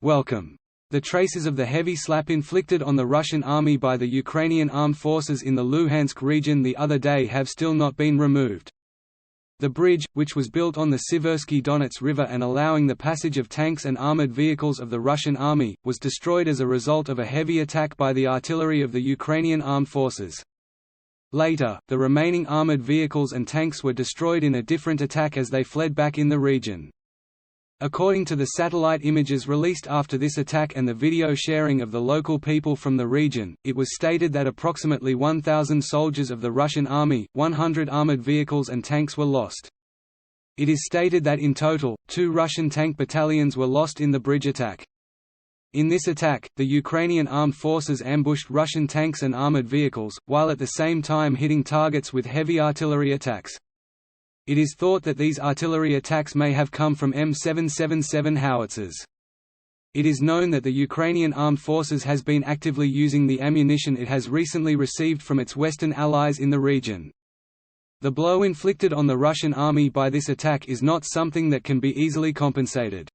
Welcome. The traces of the heavy slap inflicted on the Russian army by the Ukrainian armed forces in the Luhansk region the other day have still not been removed. The bridge, which was built on the Siversky Donets River and allowing the passage of tanks and armoured vehicles of the Russian army, was destroyed as a result of a heavy attack by the artillery of the Ukrainian armed forces. Later, the remaining armoured vehicles and tanks were destroyed in a different attack as they fled back in the region. According to the satellite images released after this attack and the video sharing of the local people from the region, it was stated that approximately 1,000 soldiers of the Russian army, 100 armoured vehicles and tanks were lost. It is stated that in total, 2 Russian tank battalions were lost in the bridge attack. In this attack, the Ukrainian armed forces ambushed Russian tanks and armoured vehicles, while at the same time hitting targets with heavy artillery attacks. It is thought that these artillery attacks may have come from M777 howitzers. It is known that the Ukrainian armed forces has been actively using the ammunition it has recently received from its Western allies in the region. The blow inflicted on the Russian army by this attack is not something that can be easily compensated.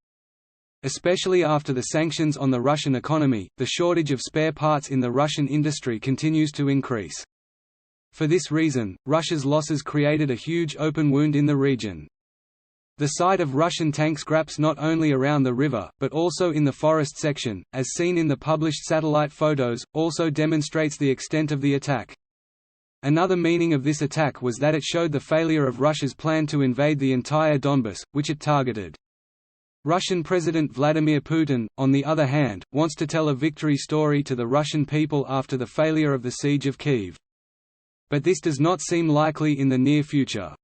Especially after the sanctions on the Russian economy, the shortage of spare parts in the Russian industry continues to increase. For this reason, Russia's losses created a huge open wound in the region. The sight of Russian tank scraps not only around the river, but also in the forest section, as seen in the published satellite photos, also demonstrates the extent of the attack. Another meaning of this attack was that it showed the failure of Russia's plan to invade the entire Donbas, which it targeted. Russian President Vladimir Putin, on the other hand, wants to tell a victory story to the Russian people after the failure of the siege of Kyiv. But this does not seem likely in the near future.